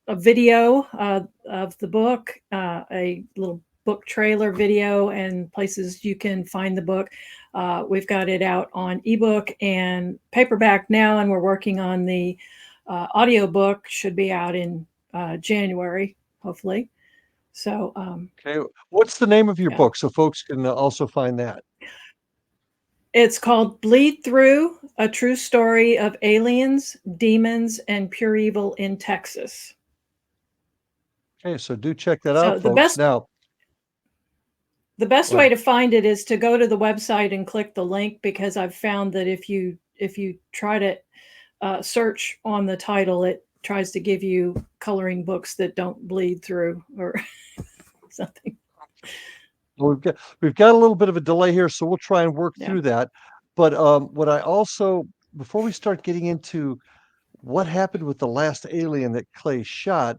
video of the book, a little book trailer video, and places you can find the book. We've got it out on ebook and paperback now, and we're working on the audiobook. Should be out in January, hopefully. So, Okay. What's the name of your yeah. book so folks can also find that? It's called Bleed Through, A True Story of Aliens, Demons, and Pure Evil in Texas. Okay, so do check that So out, folks. Now, the best Go way ahead. to find it is to go to the website and click the link, because I've found that if you try to search on the title, it tries to give you coloring books that don't bleed through or something. Well, we've got a little bit of a delay here, so we'll try and work Yeah. through that. But what I also, before we start getting into what happened with the last alien that Clay shot,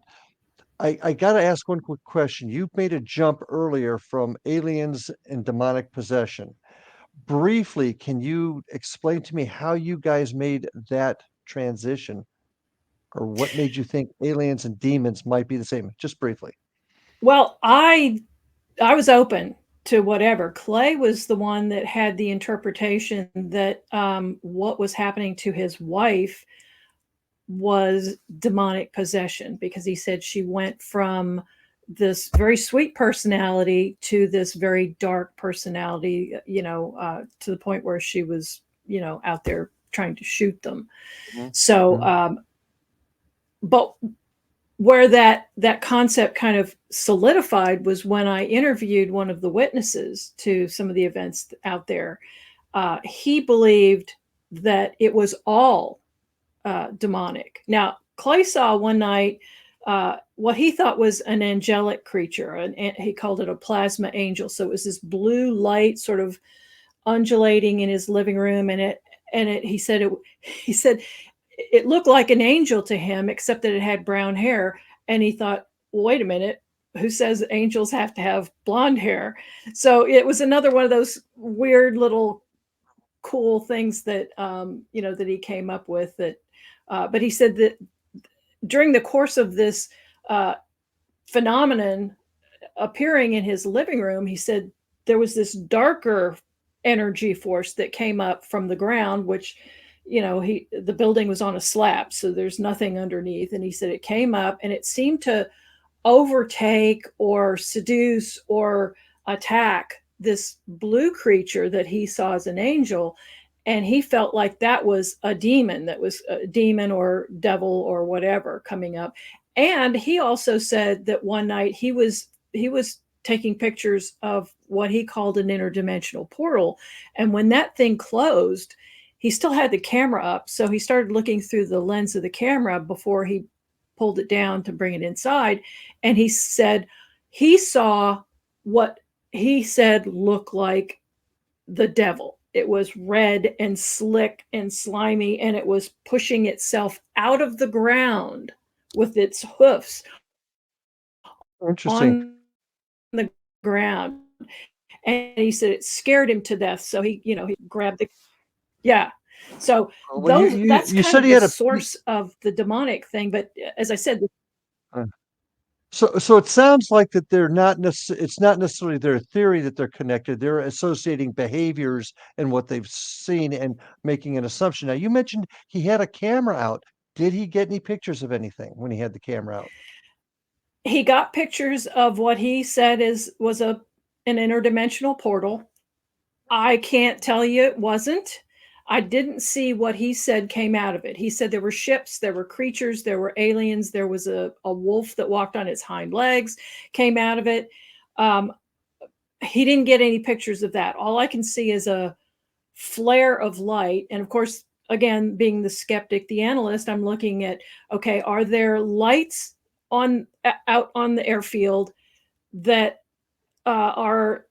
I got to ask one quick question. You've made a jump earlier from aliens and demonic possession. Briefly, can you explain to me how you guys made that transition, or what made you think aliens and demons might be the same? Just briefly. Well, I was open to whatever. Clay was the one that had the interpretation that what was happening to his wife was demonic possession, because he said she went from this very sweet personality to this very dark personality, to the point where she was, out there trying to shoot them. Mhm. So, but where that concept kind of solidified was when I interviewed one of the witnesses to some of the events out there. He believed that it was all demonic. Now, Clay saw one night what he thought was an angelic creature, and he called it a plasma angel. So it was this blue light sort of undulating in his living room, and he said it looked like an angel to him, except that it had brown hair. And he thought, well, wait a minute, who says angels have to have blonde hair? So it was another one of those weird little cool things that that he came up with. That, but he said that during the course of this phenomenon appearing in his living room, he said there was this darker energy force that came up from the ground, which the building was on a slab, so there's nothing underneath. And he said it came up and it seemed to overtake or seduce or attack this blue creature that he saw as an angel. And he felt like that was a demon, or devil or whatever coming up. And he also said that one night he was taking pictures of what he called an interdimensional portal. And when that thing closed, he still had the camera up. So he started looking through the lens of the camera before he pulled it down to bring it inside. And he said he saw what he said looked like the devil. It was red and slick and slimy, and it was pushing itself out of the ground with its hoofs Interesting. on the ground. And he said it scared him to death. So he grabbed the, yeah. So Well, that's you kind said of he the had a source of the demonic thing. But as I said, So it sounds like that it's not necessarily their theory that they're connected. They're associating behaviors and what they've seen and making an assumption. Now, you mentioned he had a camera out. Did he get any pictures of anything when he had the camera out? he got pictures of what he said was an interdimensional portal. I can't tell you it wasn't. I didn't see what he said came out of it. He said there were ships, there were creatures, there were aliens, there was a wolf that walked on its hind legs, came out of it. He didn't get any pictures of that. All I can see is a flare of light. And of course, again, being the skeptic, the analyst, I'm looking at, okay, are there lights out on the airfield that are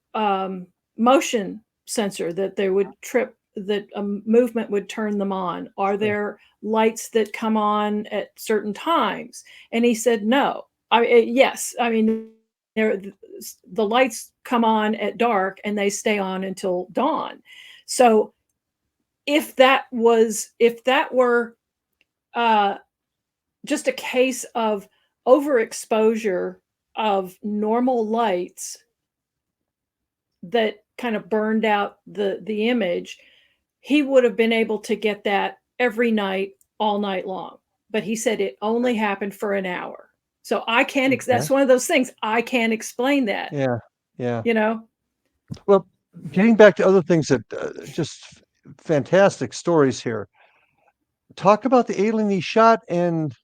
motion sensor, that they would trip, that a movement would turn them on? Are there lights that come on at certain times? And he said no. Yes, I mean, the lights come on at dark and they stay on until dawn. So if that were just a case of overexposure of normal lights that kind of burned out the image, he would have been able to get that every night, all night long. But he said it only happened for an hour. So I can't, that's one of those things. I can't explain that. Yeah. Yeah. You know? Well, getting back to other things that just fantastic stories here. Talk about the alien he shot and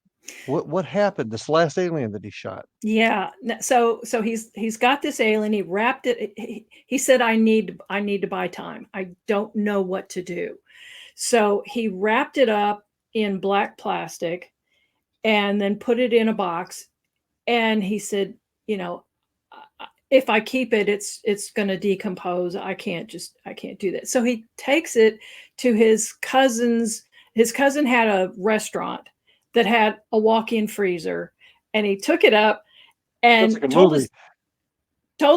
what happened, this last alien that he shot. Yeah. So he's got this alien. He wrapped it. He said, I need to buy time. I don't know what to do. So he wrapped it up in black plastic and then put it in a box. And he said, you know, if I keep it, it's going to decompose. I can't do that. So he takes it to his cousin's. His cousin had a restaurant that had a walk-in freezer, and he took it up and told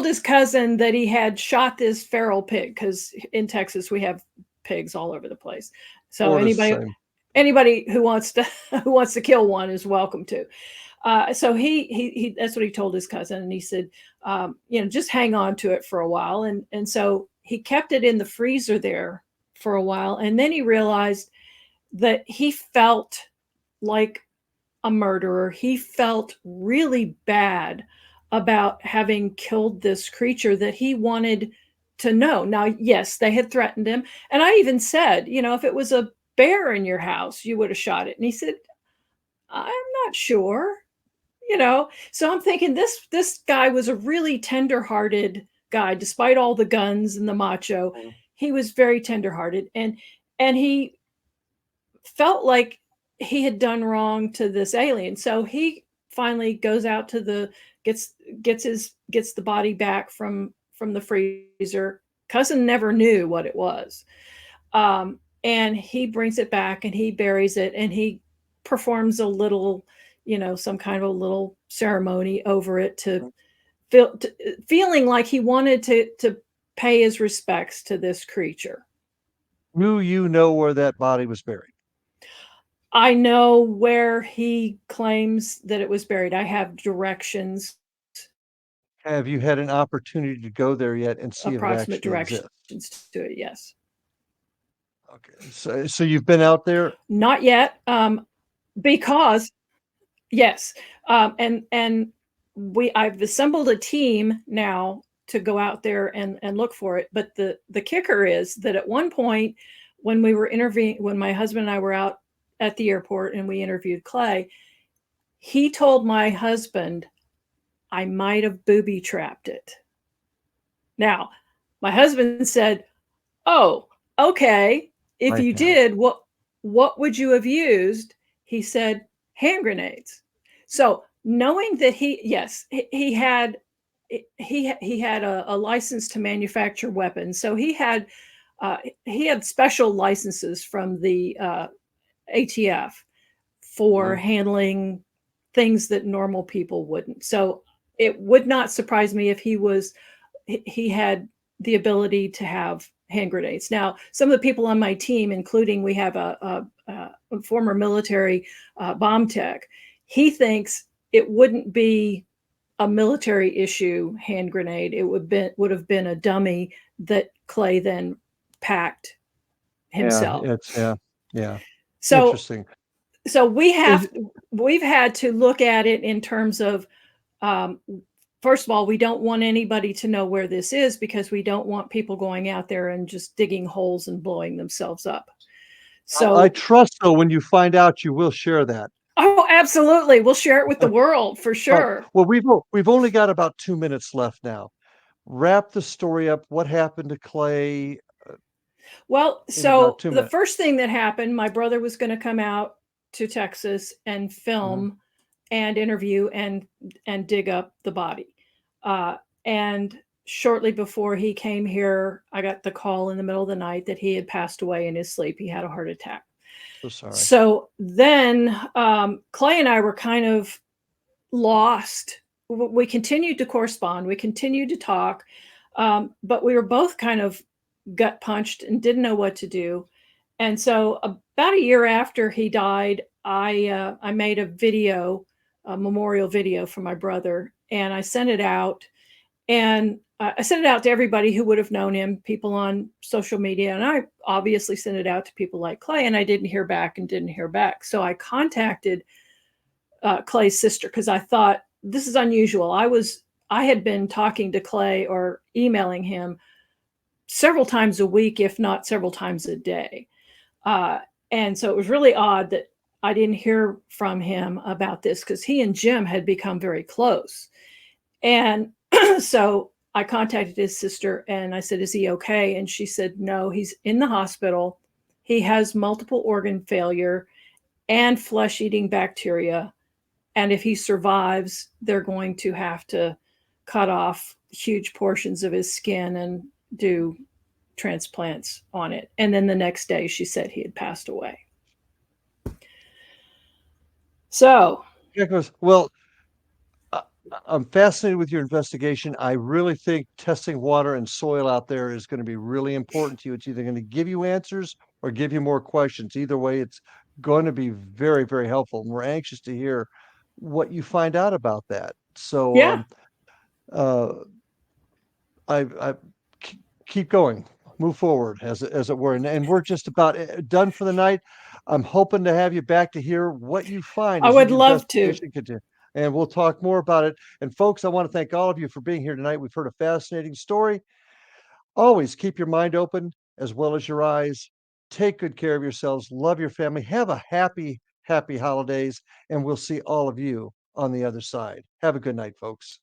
his cousin that he had shot this feral pig, because in Texas we have pigs all over the place. So anybody who wants to kill one is welcome to. So he that's what he told his cousin, and he said, you know, just hang on to it for a while. And so he kept it in the freezer there for a while, and then he realized that he felt like a murderer. He felt really bad about having killed this creature that he wanted to know. Now, yes, they had threatened him. And I even said, you know, if it was a bear in your house, you would have shot it. And he said, I'm not sure, you know. So I'm thinking this guy was a really tender-hearted guy, despite all the guns and the macho. He was very tender-hearted, and he felt like he had done wrong to this alien. So he finally goes out to gets the body back from the freezer. Cousin never knew what it was. And he brings it back and he buries it, and he performs a little, you know, some kind of a little ceremony over it feeling like he wanted to pay his respects to this creature. Do you know where that body was buried? I know where he claims that it was buried. I have directions. Have you had an opportunity to go there yet and see Approximate if it actually directions exists? to it, yes. Okay. So you've been out there? Not yet, because yes, and I've assembled a team now to go out there and look for it. But the kicker is that at one point when we were when my husband and I were out at the airport and we interviewed Clay, he told my husband, I might have booby trapped it. Now, my husband said, oh, okay. If you did, what would you have used? He said, hand grenades. So knowing that he had a license to manufacture weapons. So he had special licenses from the ATF for handling things that normal people wouldn't. So it would not surprise me if he had the ability to have hand grenades. Now, some of the people on my team, including we have a former military bomb tech, he thinks it wouldn't be a military issue hand grenade. It would have been a dummy that Clay then packed himself. Yeah. So interesting. So we've had to look at it in terms of, first of all, we don't want anybody to know where this is, because we don't want people going out there and just digging holes and blowing themselves up. So I trust, though, when you find out, you will share that. Oh, absolutely. We'll share it with the world for sure. Well, we've only got about 2 minutes left now. Wrap the story up. What happened to Clay? Well, so the first thing that happened, my brother was going to come out to Texas and film and interview and dig up the body. And shortly before he came here, I got the call in the middle of the night that he had passed away in his sleep. He had a heart attack. So sorry. So then Clay and I were kind of lost we continued to correspond. We continued to talk, but we were both kind of gut punched and didn't know what to do. And so about a year after he died, I made a video, a memorial video for my brother, and I sent it out. And I sent it out to everybody who would have known him, people on social media. And I obviously sent it out to people like Clay, and I didn't hear back. So I contacted Clay's sister because I thought, this is unusual. I had been talking to Clay or emailing him several times a week, if not several times a day. And so it was really odd that I didn't hear from him about this, because he and Jim had become very close. And so I contacted his sister and I said, is he okay? And she said, no, he's in the hospital. He has multiple organ failure and flesh-eating bacteria. And if he survives, they're going to have to cut off huge portions of his skin and do transplants on it. And then the next day she said he had passed away. So, well, I'm fascinated with your investigation. I really think testing water and soil out there is going to be really important to you. It's either going to give you answers or give you more questions. Either way, it's going to be very, very helpful. And we're anxious to hear what you find out about that. So, yeah. I keep going, move forward, as it were. And we're just about done for the night. I'm hoping to have you back to hear what you find. I would love to. And we'll talk more about it. And folks, I want to thank all of you for being here tonight. We've heard a fascinating story. Always keep your mind open as well as your eyes. Take good care of yourselves. Love your family. Have a happy, happy holidays. And we'll see all of you on the other side. Have a good night, folks.